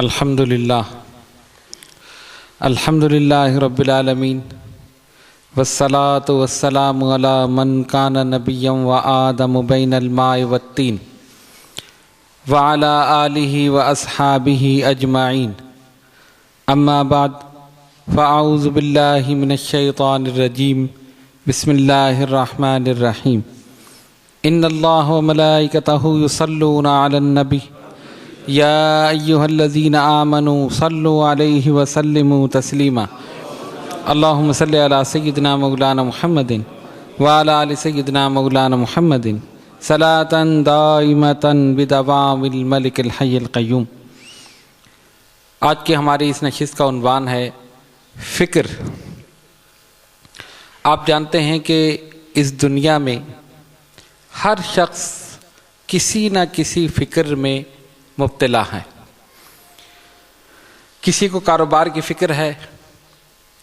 الحمدللہ رب العالمین والصلاة والسلام علی من کان نبیا وآدم بین الماء والطین وعلی آلہ واصحابہ اجمعین اما بعد فاعوذ باللہ من الشیطان الرجیم بسم اللہ الرحمن الرحیم ان اللہ وملائکتہ یصلون علی النبی یا ایہا الذین آمنوا صلوا علیہ وسلموا تسلیما اللہم صلی علی سیدنا مولانا محمد وعلی آل سیدنا مولانا محمد صلاة دائمة بدوام الملک الحی القیوم۔ آج کی ہماری اس نشست کا عنوان ہے فکر۔ آپ جانتے ہیں کہ اس دنیا میں ہر شخص کسی نہ کسی فکر میں مبتلا ہے۔ کسی کو کاروبار کی فکر ہے،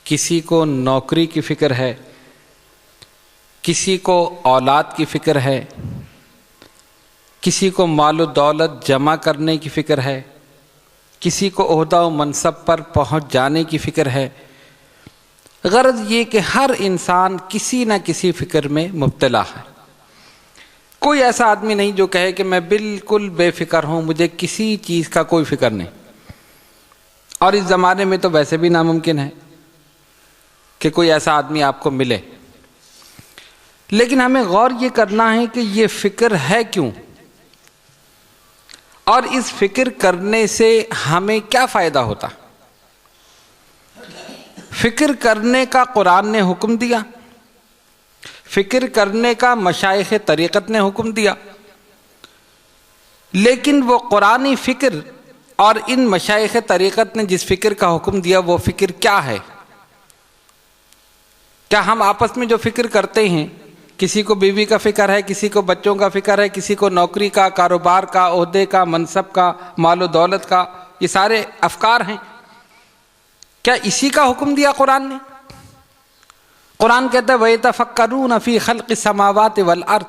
کسی کو نوکری کی فکر ہے، کسی کو اولاد کی فکر ہے، کسی کو مال و دولت جمع کرنے کی فکر ہے، کسی کو عہدہ و منصب پر پہنچ جانے کی فکر ہے۔ غرض یہ کہ ہر انسان کسی نہ کسی فکر میں مبتلا ہے۔ کوئی ایسا آدمی نہیں جو کہے کہ میں بالکل بے فکر ہوں، مجھے کسی چیز کا کوئی فکر نہیں۔ اور اس زمانے میں تو ویسے بھی ناممکن ہے کہ کوئی ایسا آدمی آپ کو ملے۔ لیکن ہمیں غور یہ کرنا ہے کہ یہ فکر ہے کیوں، اور اس فکر کرنے سے ہمیں کیا فائدہ ہوتا۔ فکر کرنے کا قرآن نے حکم دیا، فکر کرنے کا مشائخ طریقت نے حکم دیا، لیکن وہ قرآنی فکر اور ان مشائخ طریقت نے جس فکر کا حکم دیا وہ فکر کیا ہے؟ کیا ہم آپس میں جو فکر کرتے ہیں، کسی کو بیوی کا فکر ہے، کسی کو بچوں کا فکر ہے، کسی کو نوکری کا، کاروبار کا، عہدے کا، منصب کا، مال و دولت کا، یہ سارے افکار ہیں، کیا اسی کا حکم دیا قرآن نے؟ قرآن کہتا ہے وَيَتَفَكَّرُونَ فِي خَلْقِ السَّمَاوَاتِ وَالْأَرْضِ،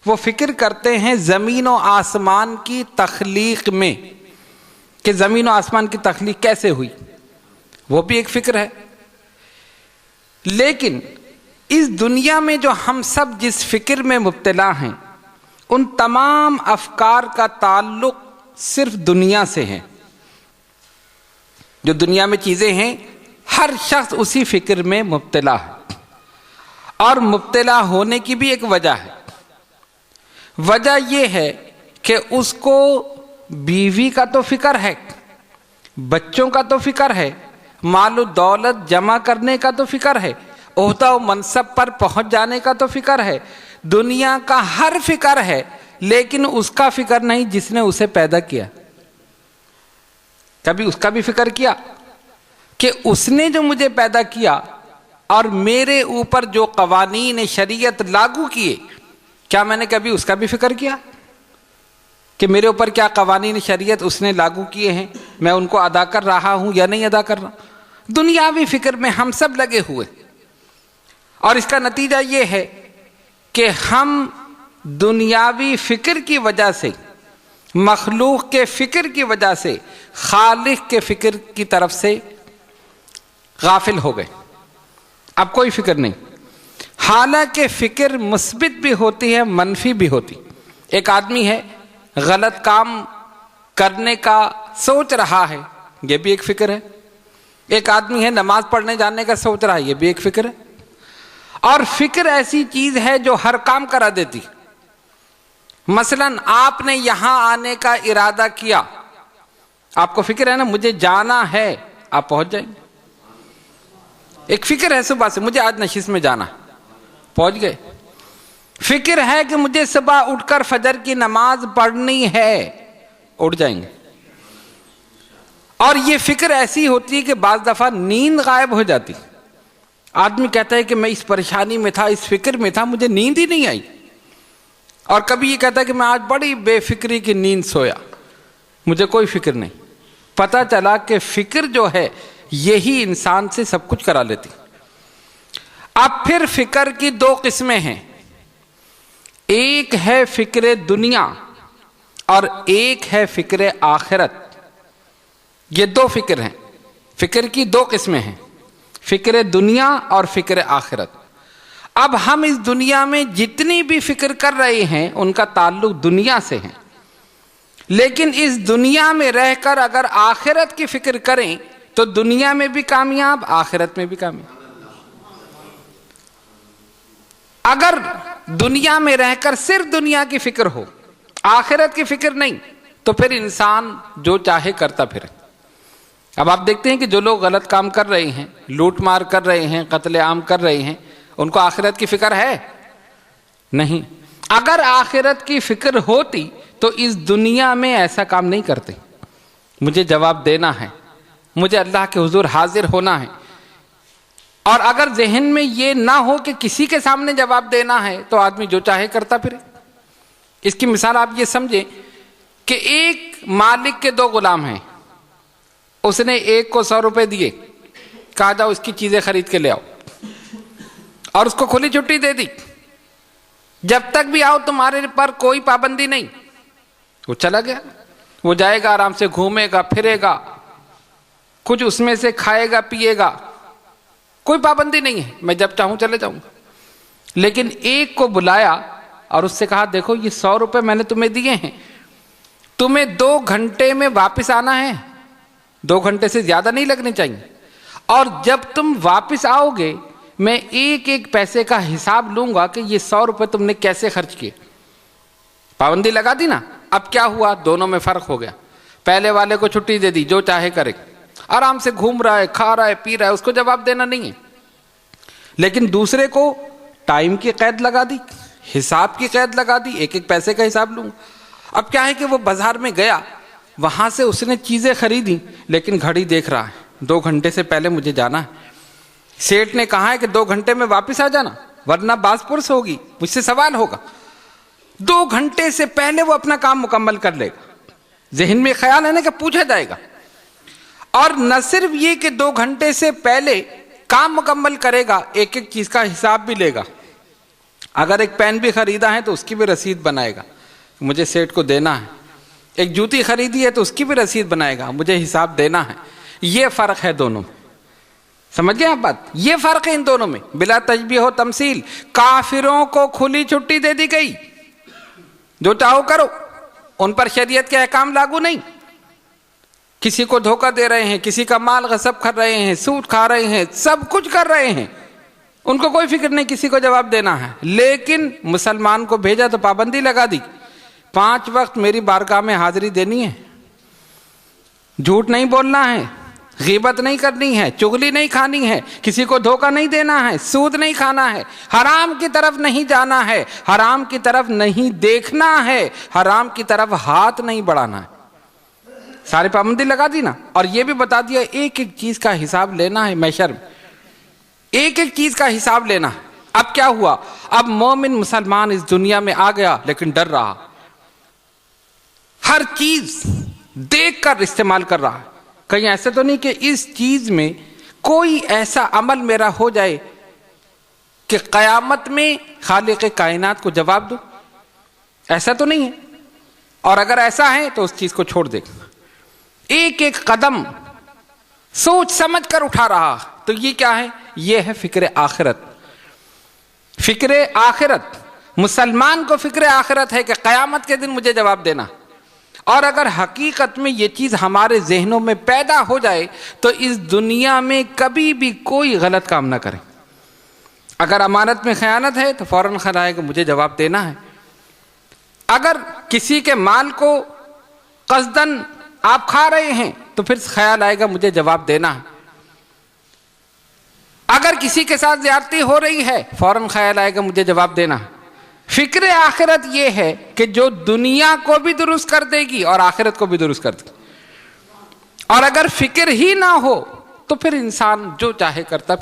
وہ فکر کرتے ہیں زمین و آسمان کی تخلیق میں، کہ زمین و آسمان کی تخلیق کیسے ہوئی، وہ بھی ایک فکر ہے۔ لیکن اس دنیا میں جو ہم سب جس فکر میں مبتلا ہیں، ان تمام افکار کا تعلق صرف دنیا سے ہے۔ جو دنیا میں چیزیں ہیں، ہر شخص اسی فکر میں مبتلا ہے، اور مبتلا ہونے کی بھی ایک وجہ ہے۔ وجہ یہ ہے کہ اس کو بیوی کا تو فکر ہے، بچوں کا تو فکر ہے، مال و دولت جمع کرنے کا تو فکر ہے، عہدہ و منصب پر پہنچ جانے کا تو فکر ہے، دنیا کا ہر فکر ہے، لیکن اس کا فکر نہیں جس نے اسے پیدا کیا۔ کبھی اس کا بھی فکر کیا کہ اس نے جو مجھے پیدا کیا اور میرے اوپر جو قوانین شریعت لاگو کیے، کیا میں نے کبھی اس کا بھی فکر کیا کہ میرے اوپر کیا قوانین شریعت اس نے لاگو کیے ہیں، میں ان کو ادا کر رہا ہوں یا نہیں ادا کر رہا؟ دنیاوی فکر میں ہم سب لگے ہوئے، اور اس کا نتیجہ یہ ہے کہ ہم دنیاوی فکر کی وجہ سے، مخلوق کے فکر کی وجہ سے، خالق کے فکر کی طرف سے غافل ہو گئے۔ اب کوئی فکر نہیں، حالانکہ فکر مثبت بھی ہوتی ہے، منفی بھی ہوتی۔ ایک آدمی ہے غلط کام کرنے کا سوچ رہا ہے، یہ بھی ایک فکر ہے۔ ایک آدمی ہے نماز پڑھنے جانے کا سوچ رہا ہے، یہ بھی ایک فکر ہے۔ اور فکر ایسی چیز ہے جو ہر کام کرا دیتی۔ مثلا آپ نے یہاں آنے کا ارادہ کیا، آپ کو فکر ہے نا مجھے جانا ہے، آپ پہنچ جائیں گے۔ ایک فکر ہے صبح سے مجھے آج نشست میں جانا، پہنچ گئے۔ فکر ہے کہ مجھے صبح اٹھ کر فجر کی نماز پڑھنی ہے، اٹھ جائیں گے۔ اور یہ فکر ایسی ہوتی ہے کہ بعض دفعہ نیند غائب ہو جاتی۔ آدمی کہتا ہے کہ میں اس پریشانی میں تھا، اس فکر میں تھا، مجھے نیند ہی نہیں آئی۔ اور کبھی یہ کہتا ہے کہ میں آج بڑی بے فکری کی نیند سویا، مجھے کوئی فکر نہیں۔ پتہ چلا کہ فکر جو ہے یہی انسان سے سب کچھ کرا لیتی۔ اب پھر فکر کی دو قسمیں ہیں، ایک ہے فکر دنیا اور ایک ہے فکر آخرت۔ یہ دو فکر ہیں. فکر کی دو قسمیں ہیں، فکر دنیا اور فکر آخرت. اب ہم اس دنیا میں جتنی بھی فکر کر رہے ہیں ان کا تعلق دنیا سے ہے، لیکن اس دنیا میں رہ کر اگر آخرت کی فکر کریں تو دنیا میں بھی کامیاب، آخرت میں بھی کامیاب. اگر دنیا میں رہ کر صرف دنیا کی فکر ہو، آخرت کی فکر نہیں، تو پھر انسان جو چاہے کرتا پھرے. اب آپ دیکھتے ہیں کہ جو لوگ غلط کام کر رہے ہیں، لوٹ مار کر رہے ہیں، قتل عام کر رہے ہیں، ان کو آخرت کی فکر ہے؟ نہیں. اگر آخرت کی فکر ہوتی تو اس دنیا میں ایسا کام نہیں کرتے. مجھے جواب دینا ہے، مجھے اللہ کے حضور حاضر ہونا ہے. اور اگر ذہن میں یہ نہ ہو کہ کسی کے سامنے جواب دینا ہے تو آدمی جو چاہے کرتا پھرے. اس کی مثال آپ یہ سمجھیں کہ ایک مالک کے دو غلام ہیں، اس نے ایک کو 100 روپے دیے، کہا جاؤ اس کی چیزیں خرید کے لے آؤ، اور اس کو کھلی چھٹی دے دی، جب تک بھی آؤ تمہارے پر کوئی پابندی نہیں. وہ چلا گیا، وہ جائے گا، آرام سے گھومے گا، پھرے گا، کچھ اس میں سے کھائے گا، پیے گا، کوئی پابندی نہیں ہے، میں جب چاہوں چلے جاؤں. لیکن ایک کو بلایا اور اس سے کہا دیکھو یہ 100 روپے میں نے تمہیں دیے ہیں، تمہیں 2 گھنٹے میں واپس آنا ہے، 2 گھنٹے سے زیادہ نہیں لگنے چاہیے، اور جب تم واپس آؤ گے میں ایک ایک پیسے کا حساب لوں گا کہ یہ 100 روپے تم نے کیسے خرچ کیے. پابندی لگا دی نا. اب کیا ہوا؟ دونوں میں فرق ہو گیا. پہلے والے کو چھٹی دے دی، جو چاہے کرے، آرام سے گھوم رہا ہے، کھا رہا ہے، پی رہا ہے، اس کو جواب دینا نہیں ہے. لیکن دوسرے کو ٹائم کی قید لگا دی، حساب کی قید لگا دی، ایک ایک پیسے کا حساب لوں گا. اب کیا ہے کہ وہ بازار میں گیا، وہاں سے اس نے چیزیں خریدی، لیکن گھڑی دیکھ رہا ہے 2 گھنٹے سے پہلے مجھے جانا ہے. سیٹھ نے کہا ہے کہ 2 گھنٹے میں واپس آ جانا ورنہ باز پرس ہوگی، مجھ سے سوال ہوگا. 2 گھنٹے سے پہلے وہ اپنا کام مکمل کر لے گا. ذہن میں خیال ہے نا کہ پوچھا جائے گا. اور نہ صرف یہ کہ 2 گھنٹے سے پہلے کام مکمل کرے گا، ایک ایک چیز کا حساب بھی لے گا. اگر ایک پین بھی خریدا ہے تو اس کی بھی رسید بنائے گا، مجھے سیٹ کو دینا ہے. ایک جوتی خریدی ہے تو اس کی بھی رسید بنائے گا، مجھے حساب دینا ہے. یہ فرق ہے دونوں میں. سمجھ گئے آپ بات؟ یہ فرق ہے ان دونوں میں بلا تشبیہ و تمثیل. کافروں کو کھلی چھٹی دے دی گئی، جو چاہو کرو، ان پر شریعت کے احکام لاگو نہیں. کسی کو دھوکہ دے رہے ہیں، کسی کا مال غصب کر رہے ہیں، سود کھا رہے ہیں، سب کچھ کر رہے ہیں، ان کو کوئی فکر نہیں کسی کو جواب دینا ہے. لیکن مسلمان کو بھیجا تو پابندی لگا دی، 5 وقت میری بارگاہ میں حاضری دینی ہے، جھوٹ نہیں بولنا ہے، غیبت نہیں کرنی ہے، چغلی نہیں کھانی ہے، کسی کو دھوکہ نہیں دینا ہے، سود نہیں کھانا ہے، حرام کی طرف نہیں جانا ہے، حرام کی طرف نہیں دیکھنا ہے، حرام کی طرف ہاتھ نہیں بڑھانا ہے. ساری پابندی لگا دی نا. اور یہ بھی بتا دیا ایک ایک چیز کا حساب لینا ہے محشر میں، ایک ایک چیز کا حساب لینا. اب کیا ہوا؟ اب مومن مسلمان اس دنیا میں آ گیا لیکن ڈر رہا، ہر چیز دیکھ کر استعمال کر رہا ہے. کہیں ایسا تو نہیں کہ اس چیز میں کوئی ایسا عمل میرا ہو جائے کہ قیامت میں خالق کائنات کو جواب دو؟ ایسا تو نہیں ہے. اور اگر ایسا ہے تو اس چیز کو چھوڑ دے. ایک ایک قدم سوچ سمجھ کر اٹھا رہا. تو یہ کیا ہے؟ یہ ہے فکر آخرت. فکر آخرت، مسلمان کو فکر آخرت ہے کہ قیامت کے دن مجھے جواب دینا. اور اگر حقیقت میں یہ چیز ہمارے ذہنوں میں پیدا ہو جائے تو اس دنیا میں کبھی بھی کوئی غلط کام نہ کریں. اگر امانت میں خیانت ہے تو فوراً خیال آئے کہ مجھے جواب دینا ہے. اگر کسی کے مال کو قصداً آپ کھا رہے ہیں تو پھر خیال آئے گا مجھے جواب دینا ہے. اگر کسی کے ساتھ زیادتی ہو رہی ہے فوراً خیال آئے گا مجھے جواب دینا ہے. فکر آخرت یہ ہے کہ جو دنیا کو بھی درست کر دے گی اور آخرت کو بھی درست کر دے گی. اور اگر فکر ہی نہ ہو تو پھر انسان جو چاہے کرتا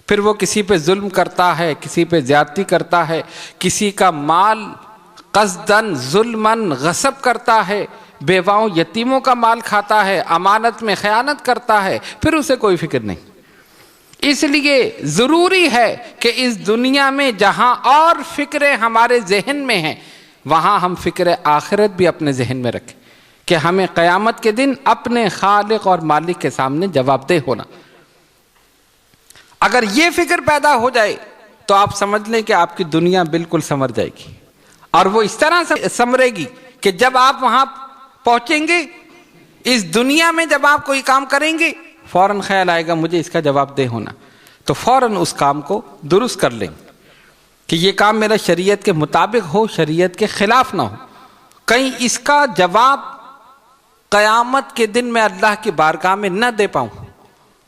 پھر وہ کسی پہ ظلم کرتا ہے، کسی پہ زیادتی کرتا ہے، کسی کا مال قصداً ظلماً غصب کرتا ہے، بیواؤں یتیموں کا مال کھاتا ہے، امانت میں خیانت کرتا ہے، پھر اسے کوئی فکر نہیں. اس لیے ضروری ہے کہ اس دنیا میں جہاں اور فکریں ہمارے ذہن میں ہیں وہاں ہم فکر آخرت بھی اپنے ذہن میں رکھیں کہ ہمیں قیامت کے دن اپنے خالق اور مالک کے سامنے جواب دہ ہونا. اگر یہ فکر پیدا ہو جائے تو آپ سمجھ لیں کہ آپ کی دنیا بالکل سنور جائے گی، اور وہ اس طرح سنورے گی کہ جب آپ وہاں پہنچیں گے، اس دنیا میں جب آپ کوئی کام کریں گے فوراً خیال آئے گا مجھے اس کا جواب دہ ہونا، تو فوراً اس کام کو درست کر لیں کہ یہ کام میرا شریعت کے مطابق ہو، شریعت کے خلاف نہ ہو. کہیں اس کا جواب قیامت کے دن میں اللہ کی بارگاہ میں نہ دے پاؤں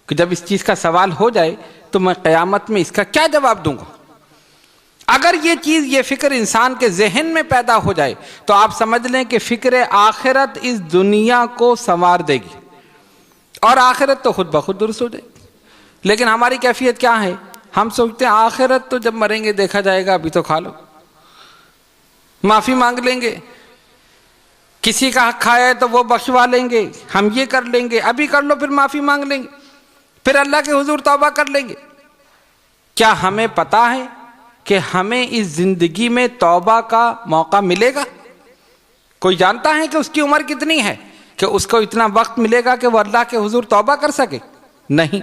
کہ جب اس چیز کا سوال ہو جائے تو میں قیامت میں اس کا کیا جواب دوں گا. اگر یہ چیز، یہ فکر انسان کے ذہن میں پیدا ہو جائے تو آپ سمجھ لیں کہ فکر آخرت اس دنیا کو سنوار دے گی، اور آخرت تو خود بخود درست ہو جائے گی. لیکن ہماری کیفیت کیا ہے؟ ہم سوچتے ہیں آخرت تو جب مریں گے دیکھا جائے گا، ابھی تو کھا لو، معافی مانگ لیں گے، کسی کا حق کھایا ہے تو وہ بخشوا لیں گے، ہم یہ کر لیں گے، ابھی کر لو پھر معافی مانگ لیں گے، پھر اللہ کے حضور توبہ کر لیں گے. کیا ہمیں پتا ہے کہ ہمیں اس زندگی میں توبہ کا موقع ملے گا؟ کوئی جانتا ہے کہ اس کی عمر کتنی ہے کہ اس کو اتنا وقت ملے گا کہ وہ اللہ کے حضور توبہ کر سکے؟ نہیں.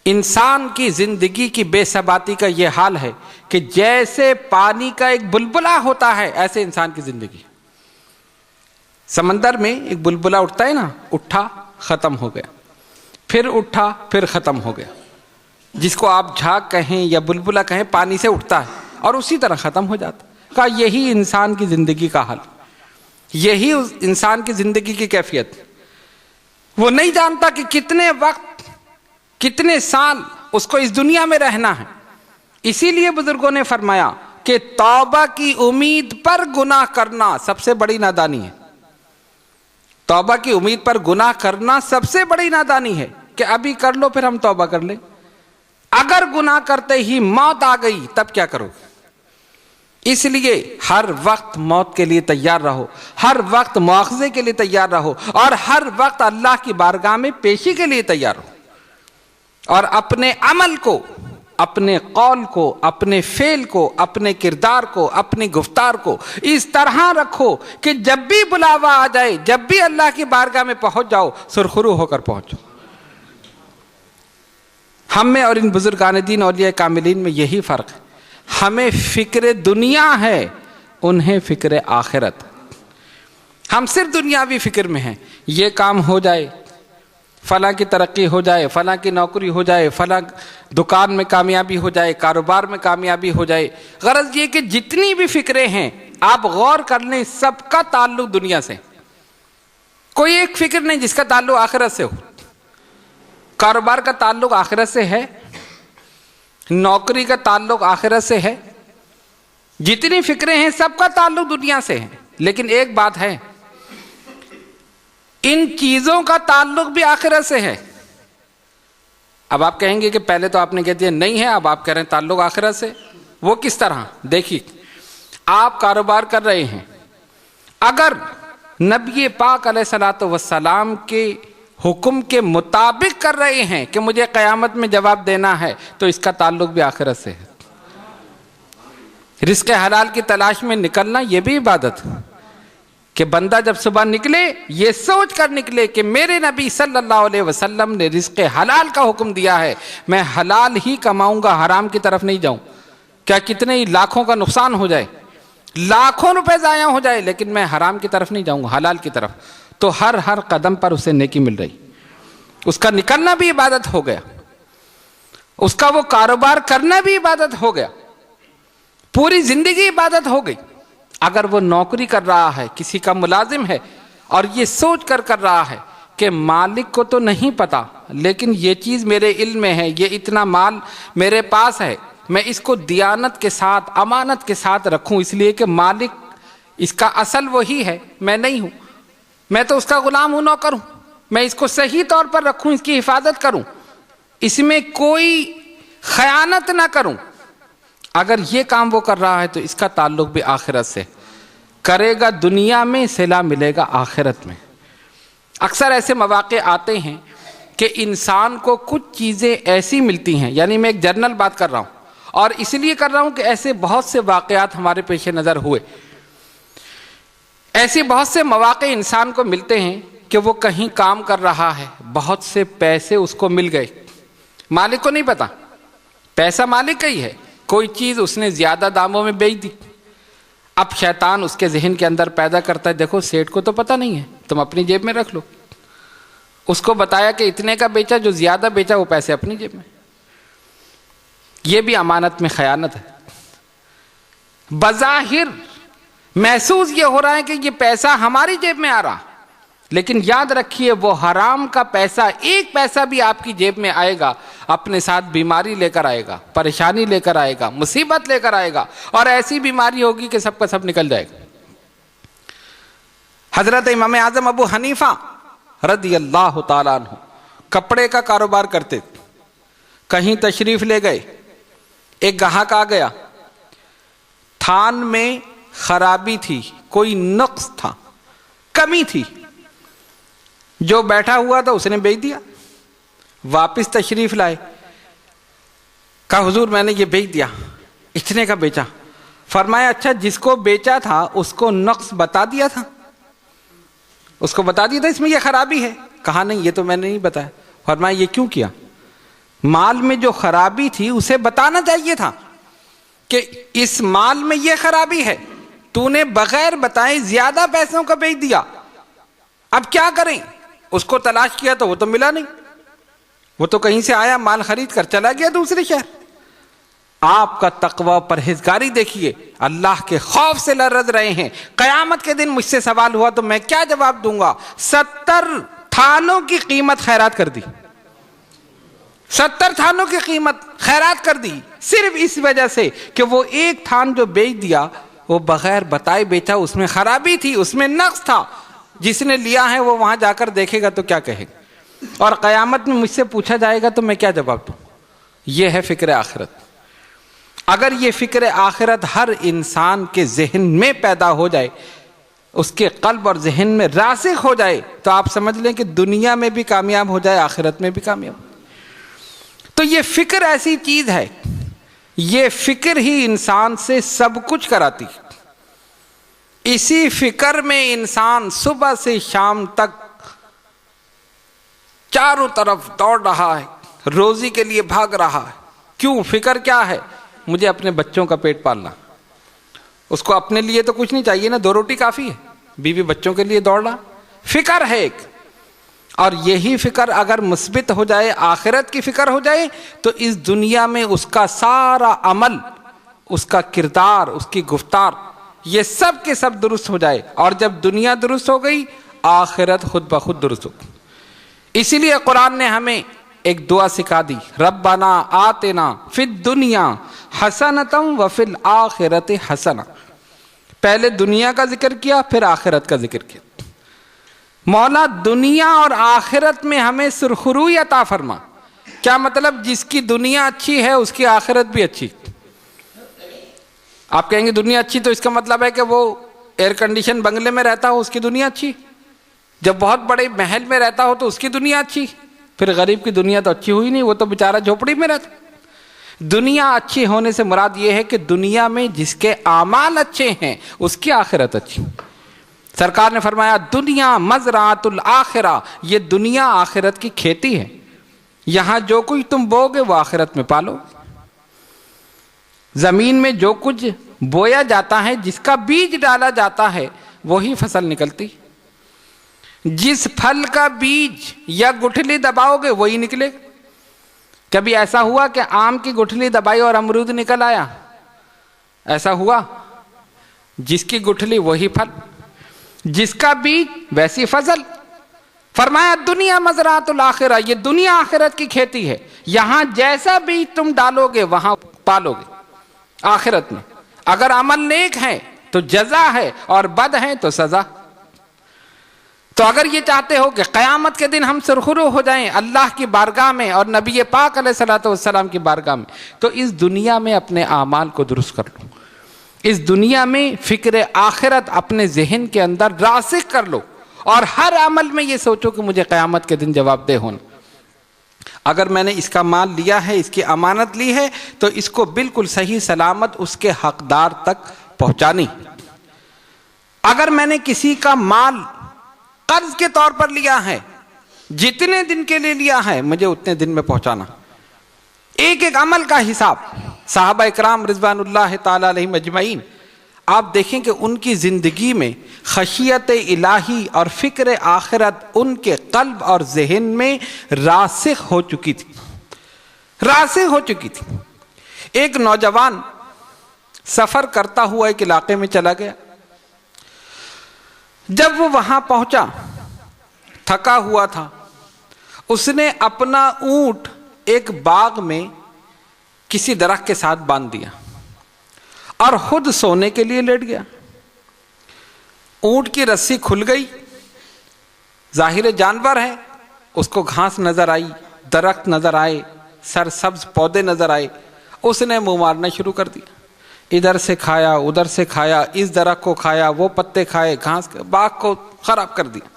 انسان کی زندگی کی بے ثباتی کا یہ حال ہے کہ جیسے پانی کا ایک بلبلہ ہوتا ہے ایسے انسان کی زندگی. سمندر میں ایک بلبلہ اٹھتا ہے نا، اٹھا ختم ہو گیا، پھر اٹھا پھر ختم ہو گیا. جس کو آپ جھاگ کہیں یا بلبلہ کہیں، پانی سے اٹھتا ہے اور اسی طرح ختم ہو جاتا. کہا یہی انسان کی زندگی کا حال، یہی انسان کی زندگی کی کیفیت. وہ نہیں جانتا کہ کتنے وقت، کتنے سال اس کو اس دنیا میں رہنا ہے. اسی لیے بزرگوں نے فرمایا کہ توبہ کی امید پر گناہ کرنا سب سے بڑی نادانی ہے. توبہ کی امید پر گناہ کرنا سب سے بڑی نادانی ہے کہ ابھی کر لو پھر ہم توبہ کر لیں. اگر گناہ کرتے ہی موت آ گئی تب کیا کرو؟ اس لیے ہر وقت موت کے لیے تیار رہو، ہر وقت مواخذے کے لیے تیار رہو، اور ہر وقت اللہ کی بارگاہ میں پیشی کے لیے تیار رہو. اور اپنے عمل کو، اپنے قول کو، اپنے فعل کو، اپنے کردار کو، اپنی گفتار کو اس طرح رکھو کہ جب بھی بلاوا آ جائے، جب بھی اللہ کی بارگاہ میں پہنچ جاؤ، سرخرو ہو کر پہنچو. ہم میں اور ان بزرگان دین اولیاء کاملین میں یہی فرق ہے. ہمیں فکر دنیا ہے، انہیں فکر آخرت. ہم صرف دنیاوی فکر میں ہیں، یہ کام ہو جائے، فلاں کی ترقی ہو جائے، فلاں کی نوکری ہو جائے، فلاں دکان میں کامیابی ہو جائے، کاروبار میں کامیابی ہو جائے. غرض یہ کہ جتنی بھی فکریں ہیں آپ غور کر لیں، سب کا تعلق دنیا سے. کوئی ایک فکر نہیں جس کا تعلق آخرت سے ہو. کاروبار کا تعلق آخرت سے ہے، نوکری کا تعلق آخرت سے ہے، جتنی فکریں ہیں سب کا تعلق دنیا سے ہے. لیکن ایک بات ہے، ان چیزوں کا تعلق بھی آخرت سے ہے. اب آپ کہیں گے کہ پہلے تو آپ نے کہہ دیا نہیں ہے، اب آپ کہہ رہے ہیں تعلق آخرت سے. وہ کس طرح؟ دیکھیے، آپ کاروبار کر رہے ہیں، اگر نبی پاک علیہ الصلوۃ والسلام کے حکم کے مطابق کر رہے ہیں کہ مجھے قیامت میں جواب دینا ہے، تو اس کا تعلق بھی آخرت سے ہے. رزق حلال کی تلاش میں نکلنا یہ بھی عبادت ہے کہ بندہ جب صبح نکلے یہ سوچ کر نکلے کہ میرے نبی صلی اللہ علیہ وسلم نے رزق حلال کا حکم دیا ہے، میں حلال ہی کماؤں گا، حرام کی طرف نہیں جاؤں. کیا کتنے ہی لاکھوں کا نقصان ہو جائے، لاکھوں روپے ضائع ہو جائے، لیکن میں حرام کی طرف نہیں جاؤں گا، حلال کی طرف. تو ہر قدم پر اسے نیکی مل رہی. اس کا نکلنا بھی عبادت ہو گیا، اس کا وہ کاروبار کرنا بھی عبادت ہو گیا، پوری زندگی عبادت ہو گئی. اگر وہ نوکری کر رہا ہے، کسی کا ملازم ہے، اور یہ سوچ کر رہا ہے کہ مالک کو تو نہیں پتا، لیکن یہ چیز میرے علم میں ہے، یہ اتنا مال میرے پاس ہے، میں اس کو دیانت کے ساتھ، امانت کے ساتھ رکھوں، اس لیے کہ مالک اس کا اصل وہی ہے، میں نہیں ہوں، میں تو اس کا غلام ہوں، نوکر ہوں، میں اس کو صحیح طور پر رکھوں، اس کی حفاظت کروں، اس میں کوئی خیانت نہ کروں. اگر یہ کام وہ کر رہا ہے تو اس کا تعلق بھی آخرت سے. کرے گا دنیا میں، صلہ ملے گا آخرت میں. اکثر ایسے مواقع آتے ہیں کہ انسان کو کچھ چیزیں ایسی ملتی ہیں، یعنی میں ایک جنرل بات کر رہا ہوں، اور اس لیے کر رہا ہوں کہ ایسے بہت سے واقعات ہمارے پیش نظر ہوئے. ایسی بہت سے مواقع انسان کو ملتے ہیں کہ وہ کہیں کام کر رہا ہے، بہت سے پیسے اس کو مل گئے، مالک کو نہیں پتا، پیسہ مالک کا ہی ہے، کوئی چیز اس نے زیادہ داموں میں بیچ دی۔ اب شیطان اس کے ذہن کے اندر پیدا کرتا ہے، دیکھو سیٹھ کو تو پتہ نہیں ہے، تم اپنی جیب میں رکھ لو۔ اس کو بتایا کہ اتنے کا بیچا، جو زیادہ بیچا وہ پیسے اپنی جیب میں۔ یہ بھی امانت میں خیانت ہے۔ بظاہر محسوس یہ ہو رہا ہے کہ یہ پیسہ ہماری جیب میں آ رہا، لیکن یاد رکھیے وہ حرام کا پیسہ، ایک پیسہ بھی آپ کی جیب میں آئے گا اپنے ساتھ بیماری لے کر آئے گا، پریشانی لے کر آئے گا، مصیبت لے کر آئے گا، اور ایسی بیماری ہوگی کہ سب کا سب نکل جائے گا۔ حضرت امام اعظم ابو حنیفہ رضی اللہ تعالیٰ عنہ کپڑے کا کاروبار کرتے تھے، کہیں تشریف لے گئے، ایک گاہک آ گیا، تھان میں خرابی تھی، کوئی نقص تھا، کمی تھی، جو بیٹھا ہوا تھا اس نے بیچ دیا۔ واپس تشریف لائے، کہا حضور میں نے یہ بیچ دیا، اتنے کا بیچا۔ فرمایا اچھا جس کو بیچا تھا اس کو نقص بتا دیا تھا، اس کو بتا دیا تھا اس میں یہ خرابی ہے؟ کہا نہیں یہ تو میں نے نہیں بتایا۔ فرمایا یہ کیوں کیا؟ مال میں جو خرابی تھی اسے بتانا چاہیے تھا کہ اس مال میں یہ خرابی ہے، تو نے بغیر بتائے زیادہ پیسوں کا بیچ دیا، اب کیا کریں؟ اس کو تلاش کیا تو وہ تو ملا نہیں، وہ تو کہیں سے آیا مال خرید کر چلا گیا دوسرے شہر۔ آپ کا تقوی پرہیزگاری دیکھیے، اللہ کے خوف سے لرز رہے ہیں۔ قیامت کے دن مجھ سے سوال ہوا تو میں کیا جواب دوں گا؟ 70 تھانوں کی قیمت خیرات کر دی، 70 تھانوں کی قیمت خیرات کر دی، صرف اس وجہ سے کہ وہ ایک تھان جو بیچ دیا وہ بغیر بتائے بیچا، اس میں خرابی تھی، اس میں نقص تھا۔ جس نے لیا ہے وہ وہاں جا کر دیکھے گا تو کیا کہے گا؟ اور قیامت میں مجھ سے پوچھا جائے گا تو میں کیا جواب دوں؟ یہ ہے فکر آخرت۔ اگر یہ فکر آخرت ہر انسان کے ذہن میں پیدا ہو جائے، اس کے قلب اور ذہن میں راسخ ہو جائے، تو آپ سمجھ لیں کہ دنیا میں بھی کامیاب ہو جائے، آخرت میں بھی کامیاب ہو جائے۔ تو یہ فکر ایسی چیز ہے، یہ فکر ہی انسان سے سب کچھ کراتی ہے۔ اسی فکر میں انسان صبح سے شام تک چاروں طرف دوڑ رہا ہے، روزی کے لیے بھاگ رہا ہے۔ کیوں؟ فکر کیا ہے؟ مجھے اپنے بچوں کا پیٹ پالنا۔ اس کو اپنے لیے تو کچھ نہیں چاہیے نا، 2 روٹی کافی ہے، بیوی بچوں کے لیے دوڑ رہا، فکر ہے ایک۔ اور یہی فکر اگر مثبت ہو جائے، آخرت کی فکر ہو جائے، تو اس دنیا میں اس کا سارا عمل، اس کا کردار، اس کی گفتار، یہ سب کے سب درست ہو جائے۔ اور جب دنیا درست ہو گئی، آخرت خود بخود درست ہو گئی۔ اسی لیے قرآن نے ہمیں ایک دعا سکھا دی، ربنا آتنا فی الدنیا حسنۃ وفی الآخرۃ حسنہ۔ پہلے دنیا کا ذکر کیا، پھر آخرت کا ذکر کیا۔ مولا دنیا اور آخرت میں ہمیں سرخروئی عطا فرما۔ کیا مطلب؟ جس کی دنیا اچھی ہے اس کی آخرت بھی اچھی۔ آپ کہیں گے دنیا اچھی تو اس کا مطلب ہے کہ وہ ایئر کنڈیشن بنگلے میں رہتا ہو اس کی دنیا اچھی، جب بہت بڑے محل میں رہتا ہو تو اس کی دنیا اچھی۔ پھر غریب کی دنیا تو اچھی ہوئی نہیں، وہ تو بیچارہ جھوپڑی میں رہتا۔ دنیا اچھی ہونے سے مراد یہ ہے کہ دنیا میں جس کے اعمال اچھے ہیں اس کی آخرت اچھی۔ سرکار نے فرمایا دنیا مزرعۃ الآخرہ، یہ دنیا آخرت کی کھیتی ہے، یہاں جو کچھ تم بوگے وہ آخرت میں پالو۔ زمین میں جو کچھ بویا جاتا ہے، جس کا بیج ڈالا جاتا ہے، وہی فصل نکلتی۔ جس پھل کا بیج یا گٹھلی دباؤ گے وہی نکلے گا۔ کبھی ایسا ہوا کہ آم کی گٹھلی دبائی اور امرود نکل آیا؟ ایسا ہوا؟ جس کی گٹھلی وہی پھل، جس کا بیج ویسی فصل۔ فرمایا دنیا مزرعۃ الآخرہ، یہ دنیا آخرت کی کھیتی ہے، یہاں جیسا بیج تم ڈالو گے وہاں پالو گے آخرت میں۔ اگر عمل نیک ہے تو جزا ہے، اور بد ہے تو سزا۔ تو اگر یہ چاہتے ہو کہ قیامت کے دن ہم سرخرو ہو جائیں اللہ کی بارگاہ میں اور نبی پاک علیہ الصلوۃ والسلام کی بارگاہ میں، تو اس دنیا میں اپنے اعمال کو درست کر لو، اس دنیا میں فکر آخرت اپنے ذہن کے اندر راسخ کر لو، اور ہر عمل میں یہ سوچو کہ مجھے قیامت کے دن جواب دہ ہونا۔ اگر میں نے اس کا مال لیا ہے، اس کی امانت لی ہے، تو اس کو بالکل صحیح سلامت اس کے حقدار تک پہنچانی۔ اگر میں نے کسی کا مال قرض کے طور پر لیا ہے، جتنے دن کے لیے لیا ہے مجھے اتنے دن میں پہنچانا، ایک ایک عمل کا حساب۔ صحابہ اکرام رضوان اللہ تعالی علیہم اجمعین، آپ دیکھیں کہ ان کی زندگی میں خشیت الہی اور فکر آخرت ان کے قلب اور ذہن میں راسخ ہو چکی تھی، راسخ ہو چکی تھی۔ ایک نوجوان سفر کرتا ہوا ایک علاقے میں چلا گیا، جب وہ وہاں پہنچا تھکا ہوا تھا، اس نے اپنا اونٹ ایک باغ میں کسی درخت کے ساتھ باندھ دیا اور خود سونے کے لیے لیٹ گیا۔ اونٹ کی رسی کھل گئی، ظاہر جانور ہے، اس کو گھاس نظر آئی، درخت نظر آئے، سرسبز پودے نظر آئے، اس نے منہ مارنا شروع کر دیا، ادھر سے کھایا ادھر سے کھایا، اس درخت کو کھایا، وہ پتے کھائے، گھاس، باغ کو خراب کر دیا۔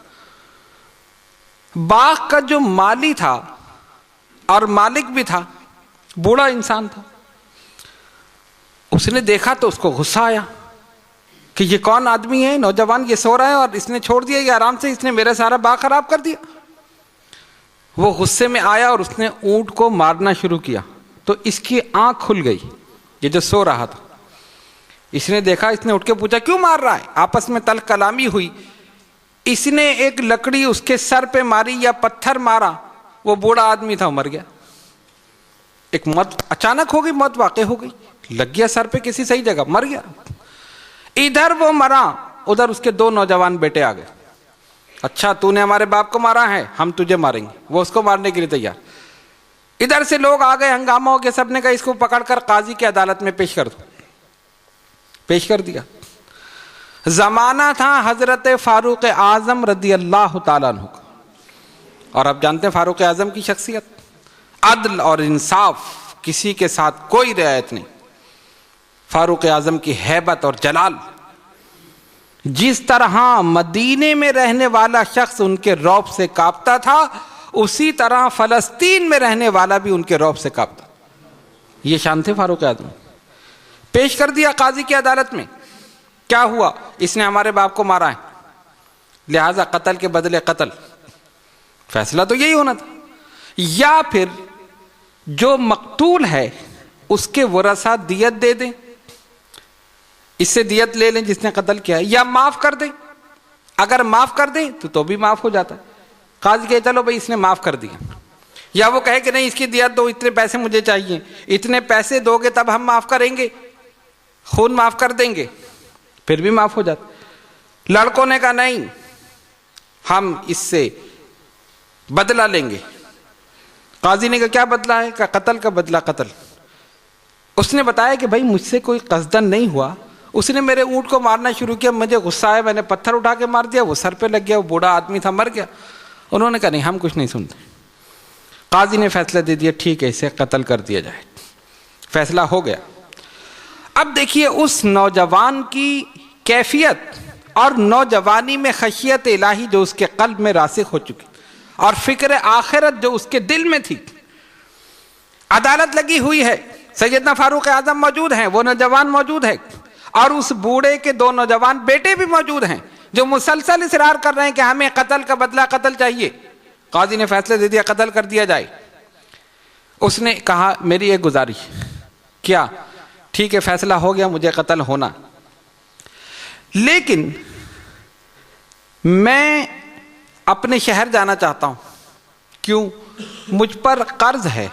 باغ کا جو مالی تھا اور مالک بھی تھا، بوڑھا انسان تھا، اس نے دیکھا تو اس کو غصہ آیا کہ یہ کون آدمی ہے، نوجوان یہ سو رہا ہے اور اس نے چھوڑ دیا یہ آرام سے، اس نے میرا سارا باغ خراب کر دیا۔ وہ غصے میں آیا اور اس نے اونٹ کو مارنا شروع کیا، تو اس کی آنکھ کھل گئی، یہ جو سو رہا تھا۔ اس نے دیکھا، اس نے اٹھ کے پوچھا کیوں مار رہا ہے، آپس میں تلخ کلامی ہوئی، اس نے ایک لکڑی اس کے سر پہ ماری یا پتھر مارا، وہ بوڑھا آدمی تھا، مر گیا۔ ایک موت اچانک ہو گئی، موت واقع ہو گئی، لگ گیا سر پہ کسی صحیح جگہ، مر گیا۔ ادھر وہ مرا، ادھر اس کے دو نوجوان بیٹے آ گئے، اچھا تو نے ہمارے باپ کو مارا ہے، ہم تجھے ماریں گے، وہ اس کو مارنے کے لیے تیار۔ ادھر سے لوگ آ گئے، ہنگامہ ہو گیا، سب نے کہا اس کو پکڑ کر قاضی کی عدالت میں پیش کر دو، پیش کر دیا۔ زمانہ تھا حضرت فاروق اعظم رضی اللہ تعالیٰ عنہ کا، اور آپ جانتے ہیں فاروق اعظم کی شخصیت، عدل اور انصاف، کسی کے ساتھ کوئی رعایت نہیں۔ فاروق اعظم کی ہیبت اور جلال، جس طرح مدینے میں رہنے والا شخص ان کے رعب سے کانپتا تھا، اسی طرح فلسطین میں رہنے والا بھی ان کے رعب سے کانپتا۔ یہ شان تھے فاروق اعظم۔ پیش کر دیا قاضی کی عدالت میں، کیا ہوا، اس نے ہمارے باپ کو مارا ہے، لہذا قتل کے بدلے قتل، فیصلہ تو یہی ہونا تھا، یا پھر جو مقتول ہے اس کے ورثہ دیت دے دیں، اس سے دیت لے لیں جس نے قتل کیا ہے، یا معاف کر دیں۔ اگر معاف کر دیں تو بھی معاف ہو جاتا ہے، قاضی کہے چلو بھائی اس نے معاف کر دیا، یا وہ کہے کہ نہیں اس کی دیت دو، اتنے پیسے مجھے چاہیے، اتنے پیسے دو گے تب ہم معاف کریں گے، خون معاف کر دیں گے، پھر بھی معاف ہو جاتا۔ لڑکوں نے کہا نہیں ہم اس سے بدلہ لیں گے۔ قاضی نے کہا کیا بدلہ ہے، کہ قتل کا بدلہ قتل۔ اس نے بتایا کہ بھائی مجھ سے کوئی قصدن نہیں ہوا، اس نے میرے اونٹ کو مارنا شروع کیا، مجھے غصہ آیا، میں نے پتھر اٹھا کے مار دیا، وہ سر پہ لگ گیا، وہ بوڑھا آدمی تھا، مر گیا۔ انہوں نے کہا نہیں ہم کچھ نہیں سنتے۔ قاضی نے فیصلہ دے دیا ٹھیک ہے اسے قتل کر دیا جائے، فیصلہ ہو گیا۔ اب دیکھیے اس نوجوان کی کیفیت اور نوجوانی میں خشیت الہی جو اس کے قلب میں راسخ ہو چکی، اور فکر آخرت جو اس کے دل میں تھی۔ عدالت لگی ہوئی ہے، سیدنا فاروق اعظم موجود ہیں، وہ نوجوان موجود ہے، اور اس بوڑھے کے دو نوجوان بیٹے بھی موجود ہیں جو مسلسل اصرار کر رہے ہیں کہ ہمیں قتل کا بدلہ قتل چاہیے۔ قاضی نے فیصلہ دے دیا قتل کر دیا جائے۔ اس نے کہا میری ایک گزارش، کیا، ٹھیک ہے فیصلہ ہو گیا مجھے قتل ہونا، لیکن میں اپنے شہر جانا چاہتا ہوں، کیوں، مجھ پر قرض ہے،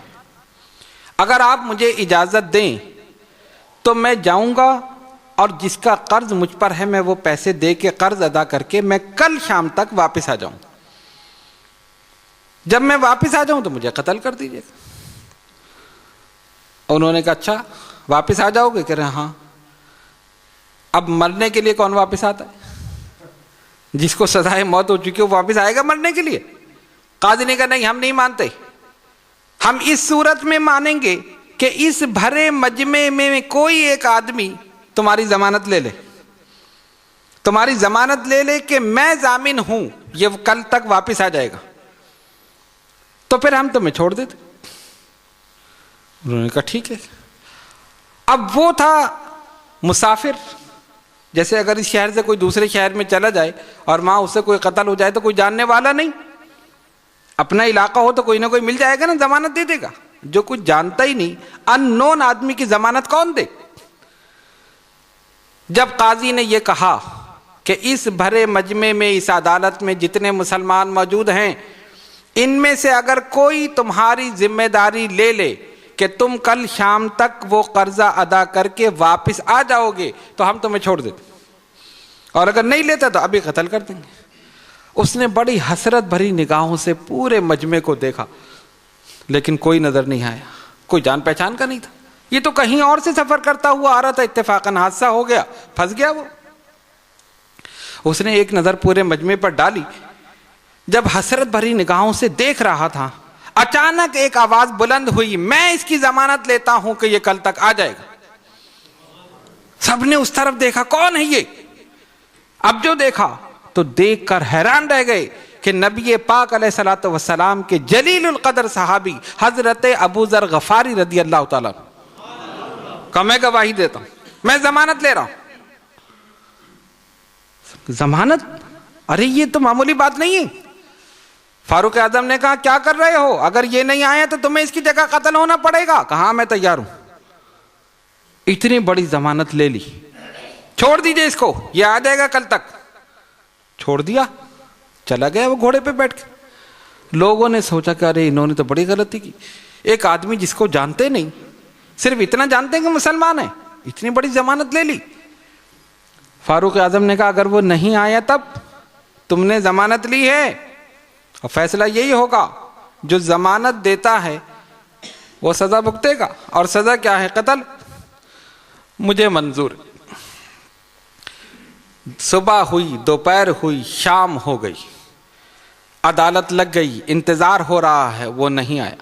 اگر آپ مجھے اجازت دیں تو میں جاؤں گا اور جس کا قرض مجھ پر ہے میں وہ پیسے دے کے قرض ادا کر کے میں کل شام تک واپس آ جاؤں، جب میں واپس آ جاؤں تو مجھے قتل کر دیجیے۔ انہوں نے کہا اچھا واپس آ جاؤ گے، کہہ رہے ہاں۔ اب مرنے کے لیے کون واپس آتا ہے، جس کو سزائے موت ہو چکی ہے وہ واپس آئے گا مرنے کے لیے؟ قاضی نے کہا نہیں ہم نہیں مانتے، ہم اس صورت میں مانیں گے کہ اس بھرے مجمع میں کوئی ایک آدمی تمہاری ضمانت لے لے، تمہاری ضمانت لے لے کہ میں ضامن ہوں یہ کل تک واپس آ جائے گا، تو پھر ہم تمہیں چھوڑ دیتے۔ انہوں نے کہا ٹھیک ہے۔ اب وہ تھا مسافر، جیسے اگر اس شہر سے کوئی دوسرے شہر میں چلا جائے اور وہاں اس سے کوئی قتل ہو جائے تو کوئی جاننے والا نہیں، اپنا علاقہ ہو تو کوئی نہ کوئی مل جائے گا نا، ضمانت دے دے گا۔ جو کچھ جانتا ہی نہیں، ان نون آدمی کی ضمانت کون دے؟ جب قاضی نے یہ کہا کہ اس بھرے مجمع میں، اس عدالت میں جتنے مسلمان موجود ہیں، ان میں سے اگر کوئی تمہاری ذمہ داری لے لے کہ تم کل شام تک وہ قرضہ ادا کر کے واپس آ جاؤ گے تو ہم تمہیں چھوڑ دیتے، اور اگر نہیں لیتا تو ابھی قتل کر دیں گے۔ اس نے بڑی حسرت بھری نگاہوں سے پورے مجمع کو دیکھا، لیکن کوئی نظر نہیں آیا، کوئی جان پہچان کا نہیں تھا۔ یہ تو کہیں اور سے سفر کرتا ہوا آ رہا تھا، اتفاقاً حادثہ ہو گیا، پھنس گیا وہ۔ اس نے ایک نظر پورے مجمع پر ڈالی، جب حسرت بھری نگاہوں سے دیکھ رہا تھا، اچانک ایک آواز بلند ہوئی، میں اس کی ضمانت لیتا ہوں کہ یہ کل تک آ جائے گا۔ سب نے اس طرف دیکھا، کون ہے یہ؟ اب جو دیکھا تو دیکھ کر حیران رہ گئے کہ نبی پاک علیہ الصلوۃ والسلام کے جلیل القدر صحابی حضرت ابو ذر غفاری رضی اللہ تعالیٰ کا میں گواہی دیتا ہوں، میں ضمانت لے رہا ہوں۔ ضمانت؟ ارے یہ تو معمولی بات نہیں ہے۔ فاروق اعظم نے کہا کیا کر رہے ہو؟ اگر یہ نہیں آیا تو تمہیں اس کی جگہ قتل ہونا پڑے گا۔ کہا میں تیار ہوں۔ اتنی بڑی ضمانت لے لی، چھوڑ دیجئے اس کو، یہ آ جائے گا کل تک۔ چھوڑ دیا، چلا گیا وہ گھوڑے پہ بیٹھ کے۔ لوگوں نے سوچا کہ ارے انہوں نے تو بڑی غلطی کی، ایک آدمی جس کو جانتے نہیں، صرف اتنا جانتے ہیں کہ مسلمان ہے، اتنی بڑی ضمانت لے لی۔ فاروق اعظم نے کہا اگر وہ نہیں آیا تب تم نے ضمانت لی ہے، اور فیصلہ یہی ہوگا، جو ضمانت دیتا ہے وہ سزا بھگتے گا، اور سزا کیا ہے؟ قتل۔ مجھے منظور۔ صبح ہوئی، دوپہر ہوئی، شام ہو گئی، عدالت لگ گئی، انتظار ہو رہا ہے، وہ نہیں آیا۔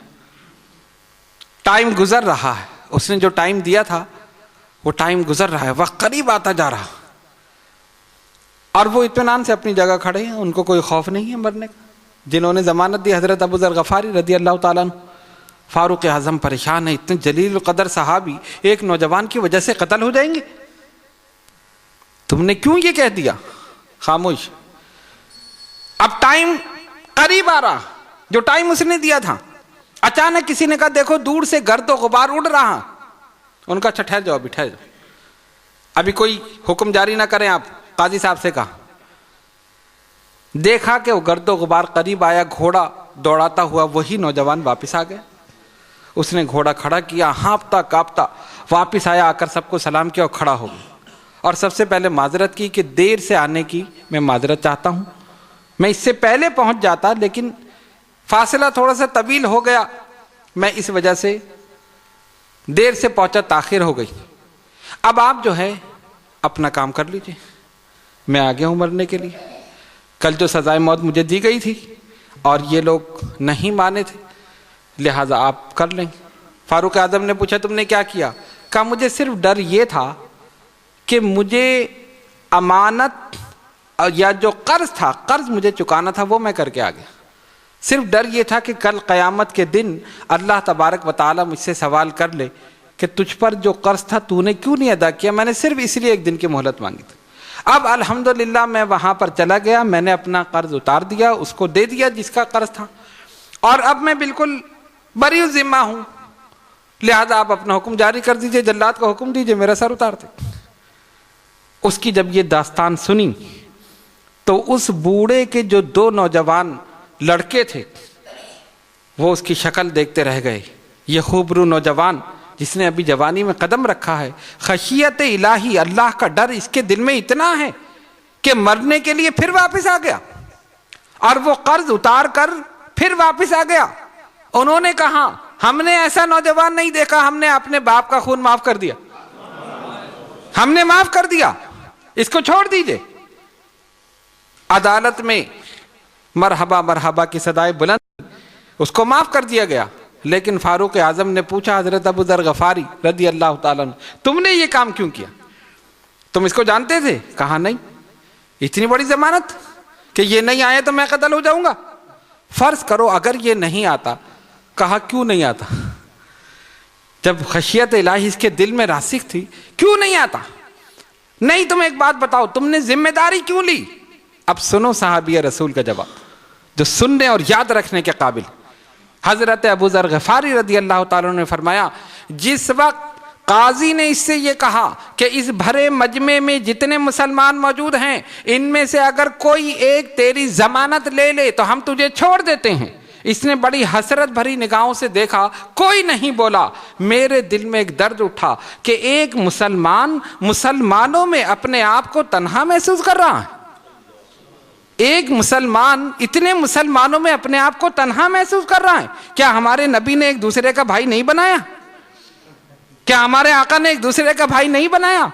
ٹائم گزر رہا ہے، اس نے جو ٹائم دیا تھا وہ ٹائم گزر رہا ہے، وقت قریب آتا جا رہا، اور وہ اطمینان سے اپنی جگہ کھڑے ہیں، ان کو کوئی خوف نہیں ہے مرنے کا۔ جنہوں نے ضمانت دی حضرت ابو ذر غفاری رضی اللہ تعالیٰ عنہ۔ فاروق اعظم پریشان ہے، اتنے جلیل القدر صحابی ایک نوجوان کی وجہ سے قتل ہو جائیں گے، تم نے کیوں یہ کہہ دیا؟ خاموش۔ اب ٹائم قریب آ رہا، جو ٹائم اس نے دیا تھا۔ اچانک کسی نے کہا دیکھو دور سے گرد و غبار اڑ رہا۔ ان کا اچھا ٹھہر جاؤ، ابھی ٹھہر جاؤ، ابھی کوئی حکم جاری نہ کریں آپ۔ قاضی صاحب سے کہا، دیکھا کہ وہ گرد و غبار قریب آیا، گھوڑا دوڑاتا ہوا وہی نوجوان واپس آ گیا۔ اس نے گھوڑا کھڑا کیا، ہانپتا کانپتا واپس آیا، آ کر سب کو سلام کیا اور کھڑا ہو گیا، اور سب سے پہلے معذرت کی کہ دیر سے آنے کی میں معذرت چاہتا ہوں، میں اس سے پہلے پہنچ جاتا لیکن فاصلہ تھوڑا سا طویل ہو گیا، میں اس وجہ سے دیر سے پہنچا، تاخیر ہو گئی۔ اب آپ جو ہے اپنا کام کر لیجئے، میں آ گیا ہوں مرنے کے لیے۔ کل جو سزائے موت مجھے دی گئی تھی اور یہ لوگ نہیں مانے تھے، لہٰذا آپ کر لیں۔ فاروق اعظم نے پوچھا تم نے کیا کیا؟ کہا مجھے صرف ڈر یہ تھا کہ مجھے امانت یا جو قرض تھا، قرض مجھے چکانا تھا، وہ میں کر کے آ گیا۔ صرف ڈر یہ تھا کہ کل قیامت کے دن اللہ تبارک و تعالیٰ مجھ سے سوال کر لے کہ تجھ پر جو قرض تھا تو نے کیوں نہیں ادا کیا، میں نے صرف اس لیے ایک دن کی مہلت مانگی تھی۔ اب الحمدللہ میں وہاں پر چلا گیا، میں نے اپنا قرض اتار دیا، اس کو دے دیا جس کا قرض تھا، اور اب میں بالکل بری الذمہ ہوں، لہذا آپ اپنا حکم جاری کر دیجئے، جلاد کو حکم دیجئے میرا سر اتار دے۔ اس کی جب یہ داستان سنی تو اس بوڑھے کے جو دو نوجوان لڑکے تھے وہ اس کی شکل دیکھتے رہ گئے۔ یہ خوبرو نوجوان جس نے ابھی جوانی میں قدم رکھا ہے، خشیت الہی، اللہ کا ڈر اس کے دل میں اتنا ہے کہ مرنے کے لیے پھر واپس آ گیا، اور وہ قرض اتار کر پھر واپس آ گیا۔ انہوں نے کہا ہم نے ایسا نوجوان نہیں دیکھا، ہم نے اپنے باپ کا خون معاف کر دیا، ہم نے معاف کر دیا، اس کو چھوڑ دیجئے۔ عدالت میں مرحبا مرحبا کی صدائے بلند، اس کو معاف کر دیا گیا۔ لیکن فاروق اعظم نے پوچھا حضرت ابو ذر غفاری رضی اللہ تعالیٰ عنہ تم نے یہ کام کیوں کیا؟ تم اس کو جانتے تھے؟ کہا نہیں۔ اتنی بڑی ضمانت کہ یہ نہیں آیا تو میں قتل ہو جاؤں گا؟ فرض کرو اگر یہ نہیں آتا، کہا کیوں نہیں آتا؟ جب خشیت الہی اس کے دل میں راسخ تھی، کیوں نہیں آتا؟ نہیں تم ایک بات بتاؤ تم نے ذمہ داری کیوں لی؟ اب سنو صحابی رسول کا جواب جو سننے اور یاد رکھنے کے قابل۔ حضرت ابو ذر غفاری رضی اللہ تعالیٰ نے فرمایا جس وقت قاضی نے اس سے یہ کہا کہ اس بھرے مجمع میں جتنے مسلمان موجود ہیں ان میں سے اگر کوئی ایک تیری ضمانت لے لے تو ہم تجھے چھوڑ دیتے ہیں، اس نے بڑی حسرت بھری نگاہوں سے دیکھا، کوئی نہیں بولا۔ میرے دل میں ایک درد اٹھا کہ ایک مسلمان مسلمانوں میں اپنے آپ کو تنہا محسوس کر رہا ہے، ایک مسلمان اتنے مسلمانوں میں اپنے آپ کو تنہا محسوس کر رہا ہے۔ کیا ہمارے نبی نے ایک دوسرے کا بھائی نہیں بنایا؟ کیا ہمارے آقا نے ایک دوسرے کا بھائی نہیں بنایا؟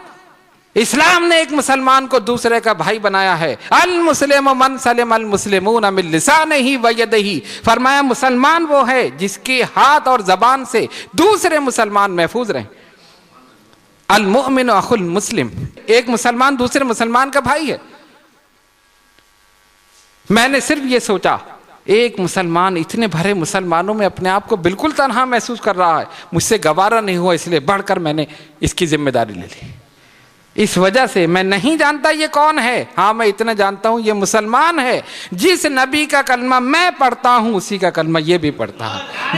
اسلام نے ایک مسلمان کو دوسرے کا بھائی بنایا ہے۔ المسلم من سلم المسلمون من لسانہ و یدہ، فرمایا مسلمان وہ ہے جس کے ہاتھ اور زبان سے دوسرے مسلمان محفوظ رہیں۔ المؤمن اخو المسلم، ایک مسلمان دوسرے مسلمان کا بھائی ہے۔ میں نے صرف یہ سوچا ایک مسلمان اتنے بھرے مسلمانوں میں اپنے آپ کو بالکل تنہا محسوس کر رہا ہے، مجھ سے گوارا نہیں ہوا، اس لیے بڑھ کر میں نے اس کی ذمہ داری لے لی۔ اس وجہ سے میں نہیں جانتا یہ کون ہے، ہاں میں اتنا جانتا ہوں یہ مسلمان ہے، جس نبی کا کلمہ میں پڑھتا ہوں اسی کا کلمہ یہ بھی پڑھتا ہے،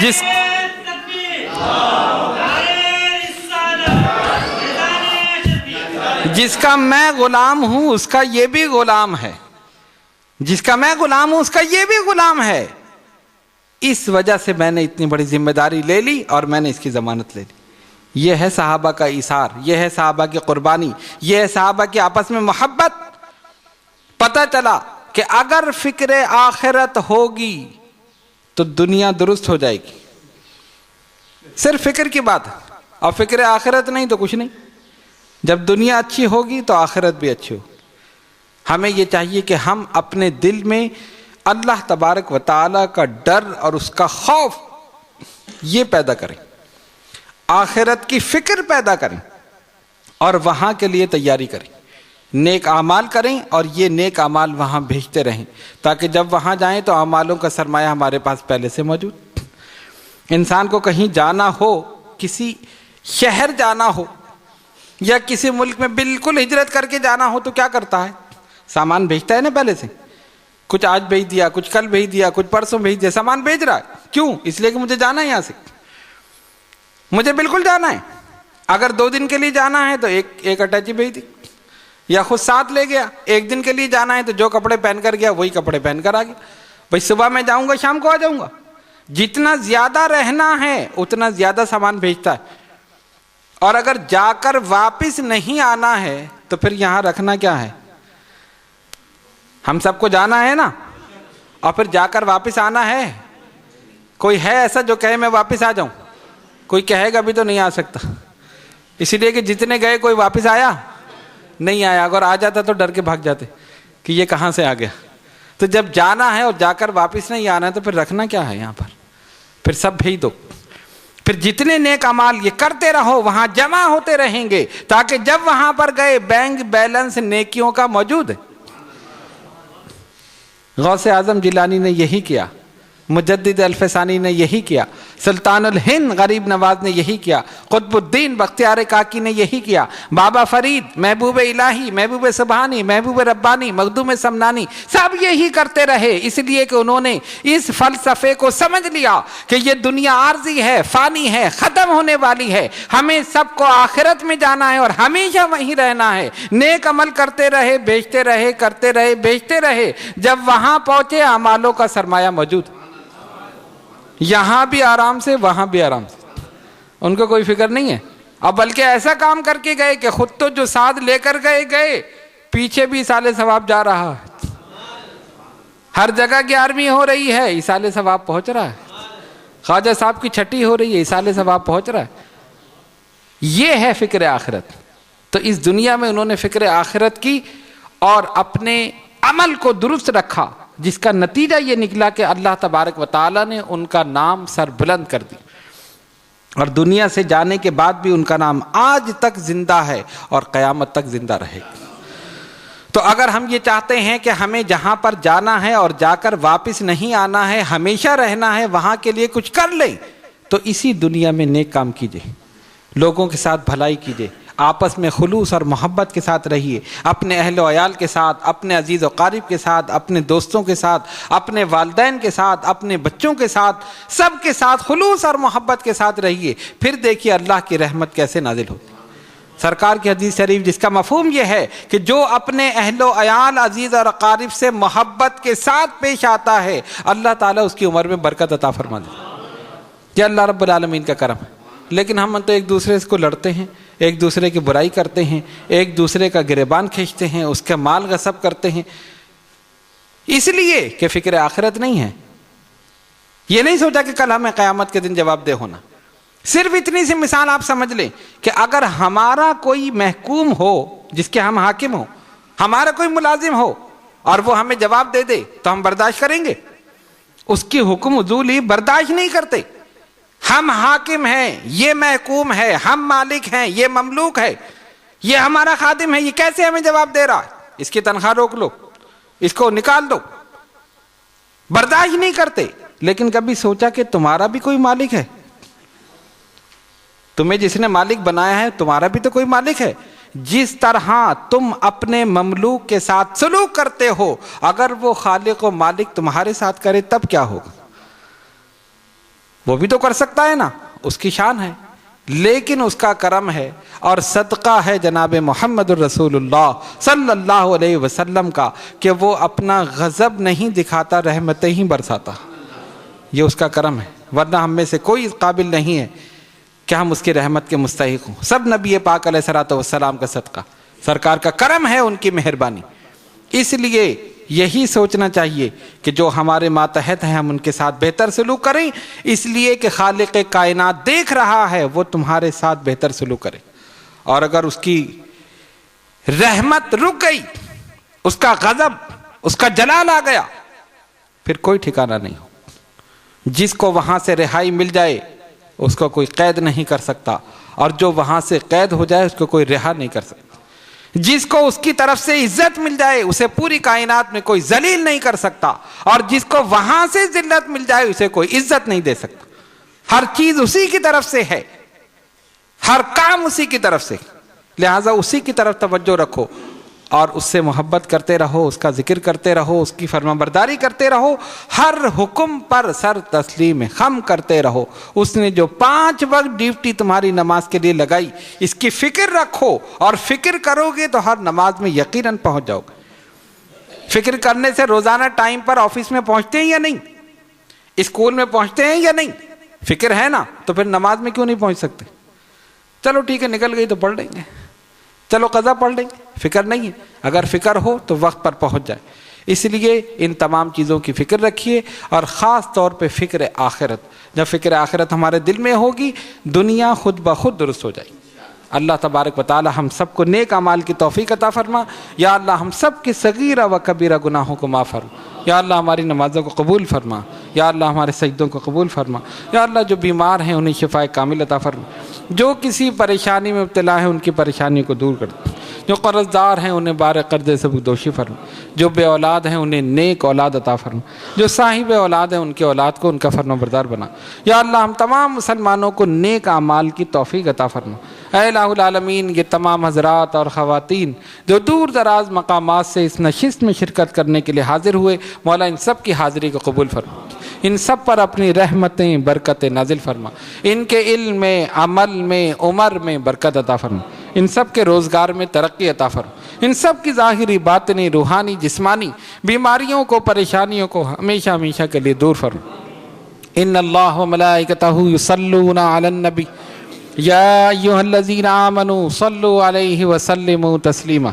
جس کا میں غلام ہوں اس کا یہ بھی غلام ہے، جس کا میں غلام ہوں اس کا یہ بھی غلام ہے۔ اس وجہ سے میں نے اتنی بڑی ذمہ داری لے لی اور میں نے اس کی ضمانت لے لی۔ یہ ہے صحابہ کا ایثار، یہ ہے صحابہ کی قربانی، یہ ہے صحابہ کی آپس میں محبت۔ پتہ چلا کہ اگر فکر آخرت ہوگی تو دنیا درست ہو جائے گی، صرف فکر کی بات ہے، اور فکر آخرت نہیں تو کچھ نہیں۔ جب دنیا اچھی ہوگی تو آخرت بھی اچھی ہوگی۔ ہمیں یہ چاہیے کہ ہم اپنے دل میں اللہ تبارک و تعالیٰ کا ڈر اور اس کا خوف یہ پیدا کریں، آخرت کی فکر پیدا کریں اور وہاں کے لیے تیاری کریں، نیک اعمال کریں اور یہ نیک اعمال وہاں بھیجتے رہیں تاکہ جب وہاں جائیں تو اعمالوں کا سرمایہ ہمارے پاس پہلے سے موجود۔ انسان کو کہیں جانا ہو، کسی شہر جانا ہو یا کسی ملک میں بالکل ہجرت کر کے جانا ہو تو کیا کرتا ہے؟ سامان بھیجتا ہے نا پہلے سے، کچھ آج بھیج دیا، کچھ کل بھیج دیا، کچھ پرسوں بھیج دیا، سامان بھیج رہا ہے۔ کیوں؟ اس لیے کہ مجھے جانا ہے، یہاں سے مجھے بالکل جانا ہے۔ اگر 2 دن کے لیے جانا ہے تو ایک اٹیچی بھیج دی یا خود ساتھ لے گیا، 1 دن کے لیے جانا ہے تو جو کپڑے پہن کر گیا وہی کپڑے پہن کر آ گیا، بھائی صبح میں جاؤں گا شام کو آ جاؤں گا۔ جتنا زیادہ رہنا ہے اتنا زیادہ سامان بھیجتا ہے، اور اگر جا کر واپس نہیں آنا ہے تو پھر یہاں رکھنا کیا ہے؟ ہم سب کو جانا ہے نا، اور پھر جا کر واپس آنا ہے۔ کوئی ہے ایسا جو کہے میں واپس آ جاؤں؟ کوئی کہے گا بھی تو نہیں آ سکتا، اسی لیے کہ جتنے گئے کوئی واپس آیا نہیں آیا، اگر آ جاتا تو ڈر کے بھاگ جاتے کہ یہ کہاں سے آ گیا۔ تو جب جانا ہے اور جا کر واپس نہیں آنا ہے تو پھر رکھنا کیا ہے یہاں پر؟ پھر سب بھیج دو، پھر جتنے نیک اعمال یہ کرتے رہو وہاں جمع ہوتے رہیں گے تاکہ جب وہاں پر گئے بینک بیلنس نیکیوں کا موجود ہے۔ غوث اعظم جیلانی نے یہی کیا، مجدد الفسانی نے یہی کیا، سلطان الہند غریب نواز نے یہی کیا، قطب الدین بختیار کاکی نے یہی کیا، بابا فرید، محبوب الہی، محبوب سبحانی، محبوب ربانی، مخدوم سمنانی، سب یہی کرتے رہے، اس لیے کہ انہوں نے اس فلسفے کو سمجھ لیا کہ یہ دنیا عارضی ہے، فانی ہے، ختم ہونے والی ہے، ہمیں سب کو آخرت میں جانا ہے اور ہمیشہ وہیں رہنا ہے۔ نیک عمل کرتے رہے، بیچتے رہے، کرتے رہے، بیچتے رہے، جب وہاں پہنچے اعمالوں کا سرمایہ موجود، یہاں بھی آرام سے وہاں بھی آرام سے، ان کو کوئی فکر نہیں ہے۔ اب بلکہ ایسا کام کر کے گئے کہ خود تو جو ساتھ لے کر گئے پیچھے بھی ایصال ثواب جا رہا ہے، ہر جگہ 11ویں ہو رہی ہے، ایصال ثواب پہنچ رہا ہے، خواجہ صاحب کی چھٹی ہو رہی ہے، ایصال ثواب پہنچ رہا ہے۔ یہ ہے فکر آخرت۔ تو اس دنیا میں انہوں نے فکر آخرت کی اور اپنے عمل کو درست رکھا، جس کا نتیجہ یہ نکلا کہ اللہ تبارک و تعالیٰ نے ان کا نام سر بلند کر دی، اور دنیا سے جانے کے بعد بھی ان کا نام آج تک زندہ ہے اور قیامت تک زندہ رہے گا۔ تو اگر ہم یہ چاہتے ہیں کہ ہمیں جہاں پر جانا ہے اور جا کر واپس نہیں آنا ہے، ہمیشہ رہنا ہے، وہاں کے لیے کچھ کر لیں، تو اسی دنیا میں نیک کام کیجئے، لوگوں کے ساتھ بھلائی کیجئے، آپس میں خلوص اور محبت کے ساتھ رہیے، اپنے اہل و عیال کے ساتھ، اپنے عزیز و قارب کے ساتھ، اپنے دوستوں کے ساتھ، اپنے والدین کے ساتھ، اپنے بچوں کے ساتھ، سب کے ساتھ خلوص اور محبت کے ساتھ رہیے، پھر دیکھیے اللہ کی رحمت کیسے نازل ہوتی ہے۔ سرکار کی حدیث شریف جس کا مفہوم یہ ہے کہ جو اپنے اہل و عیال، عزیز اور اقارب سے محبت کے ساتھ پیش آتا ہے، اللہ تعالیٰ اس کی عمر میں برکت عطا فرما دے۔ یہ اللہ رب العالمین کا کرم ہے۔ لیکن ہم تو ایک دوسرے کو لڑتے ہیں، ایک دوسرے کی برائی کرتے ہیں، ایک دوسرے کا گریبان کھینچتے ہیں، اس کا مال غصب کرتے ہیں، اس لیے کہ فکر آخرت نہیں ہے۔ یہ نہیں سوچا کہ کل ہمیں قیامت کے دن جواب دہ ہونا۔ صرف اتنی سی مثال آپ سمجھ لیں کہ اگر ہمارا کوئی محکوم ہو جس کے ہم حاکم ہو، ہمارا کوئی ملازم ہو اور وہ ہمیں جواب دے دے تو ہم برداشت کریں گے؟ اس کی حکم عدولی برداشت نہیں کرتے۔ ہم حاکم ہیں، یہ محکوم ہے، ہم مالک ہیں، یہ مملوک ہے، یہ ہمارا خادم ہے، یہ کیسے ہمیں جواب دے رہا ہے؟ اس کی تنخواہ روک لو، اس کو نکال دو۔ برداشت نہیں کرتے۔ لیکن کبھی سوچا کہ تمہارا بھی کوئی مالک ہے؟ تمہیں جس نے مالک بنایا ہے تمہارا بھی تو کوئی مالک ہے۔ جس طرح تم اپنے مملوک کے ساتھ سلوک کرتے ہو، اگر وہ خالق و مالک تمہارے ساتھ کرے تب کیا ہوگا؟ وہ بھی تو کر سکتا ہے نا، اس کی شان ہے، لیکن اس کا کرم ہے اور صدقہ ہے جناب محمد الرسول اللہ صلی اللہ علیہ وسلم کا کہ وہ اپنا غضب نہیں دکھاتا، رحمتیں ہی برساتا۔ یہ اس کا کرم ہے، ورنہ ہم میں سے کوئی قابل نہیں ہے کہ ہم اس کی رحمت کے مستحق ہوں۔ سب نبی پاک علیہ الصلوۃ والسلام کا صدقہ، سرکار کا کرم ہے، ان کی مہربانی۔ اس لیے یہی سوچنا چاہیے کہ جو ہمارے ماتحت ہیں ہم ان کے ساتھ بہتر سلوک کریں، اس لیے کہ خالق کائنات دیکھ رہا ہے، وہ تمہارے ساتھ بہتر سلوک کرے۔ اور اگر اس کی رحمت رک گئی، اس کا غضب، اس کا جلال آ گیا، پھر کوئی ٹھکانہ نہیں ہو۔ جس کو وہاں سے رہائی مل جائے اس کو کوئی قید نہیں کر سکتا، اور جو وہاں سے قید ہو جائے اس کو کوئی رہا نہیں کر سکتا۔ جس کو اس کی طرف سے عزت مل جائے اسے پوری کائنات میں کوئی ذلیل نہیں کر سکتا، اور جس کو وہاں سے ذلت مل جائے اسے کوئی عزت نہیں دے سکتا۔ ہر چیز اسی کی طرف سے ہے، ہر کام اسی کی طرف سے، لہٰذا اسی کی طرف توجہ رکھو اور اس سے محبت کرتے رہو، اس کا ذکر کرتے رہو، اس کی فرما برداری کرتے رہو، ہر حکم پر سر تسلیم خم کرتے رہو۔ اس نے جو 5 وقت ڈیوٹی تمہاری نماز کے لیے لگائی، اس کی فکر رکھو، اور فکر کرو گے تو ہر نماز میں یقیناً پہنچ جاؤ گے۔ فکر کرنے سے روزانہ ٹائم پر آفس میں پہنچتے ہیں یا نہیں؟ اسکول میں پہنچتے ہیں یا نہیں؟ فکر ہے نا، تو پھر نماز میں کیوں نہیں پہنچ سکتے؟ چلو ٹھیک ہے، نکل گئی تو پڑھ لیں گے، چلو قضا پڑھ لیں گے، فکر نہیں ہے۔ اگر فکر ہو تو وقت پر پہنچ جائے۔ اس لیے ان تمام چیزوں کی فکر رکھیے، اور خاص طور پہ فکر آخرت۔ جب فکر آخرت ہمارے دل میں ہوگی، دنیا خود بخود درست ہو جائے گی۔ اللہ تبارک و تعالی ہم سب کو نیک اعمال کی توفیق عطا فرما۔ یا اللہ ہم سب کے صغیرہ و کبیرہ گناہوں کو معاف فرما۔ یا اللہ ہماری نمازوں کو قبول فرما۔ یا اللہ ہمارے سجدوں کو قبول فرما۔ یا اللہ جو بیمار ہیں انہیں شفائے کامل عطا فرما۔ جو کسی پریشانی میں مبتلا ہیں ان کی پریشانیوں کو دور کر دے۔ جو قرض دار ہیں انہیں بار قرضے سے دوشی فرما۔ جو بے اولاد ہیں انہیں نیک اولاد عطا فرما۔ جو صاحب اولاد ہیں ان کے اولاد کو ان کا فرما بردار بنا۔ یا اللہ ہم تمام مسلمانوں کو نیک اعمال کی توفیق عطا فرما۔ اے الہ العالمین، یہ تمام حضرات اور خواتین جو دور دراز مقامات سے اس نشست میں شرکت کرنے کے لیے حاضر ہوئے، مولا ان سب کی حاضری کو قبول فرما۔ ان سب پر اپنی رحمتیں برکتیں نازل فرما۔ ان کے علم میں، عمل میں، عمر میں برکت عطا فرما۔ ان سب کے روزگار میں ترقی عطا فرما۔ ان سب کی ظاہری، باطنی، روحانی، جسمانی بیماریوں کو، پریشانیوں کو ہمیشہ ہمیشہ کے لیے دور فرما۔ ان اللہ و ملائکتہ یصلون علی النبی یا ایھا الذین آمنوا صلوا علیہ وسلموا تسلیما۔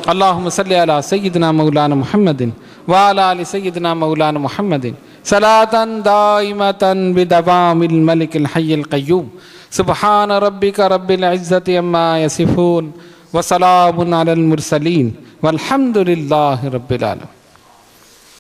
اللہم صل علی سیدنا مولانا محمد وعلی آل سیدنا مولانا محمد صلاۃ دائمۃ بدوام الملک الحی القیوم۔ سبحان ربک رب العزۃ عما یصفون وسلام علی المرسلین والحمد للہ رب العالمین۔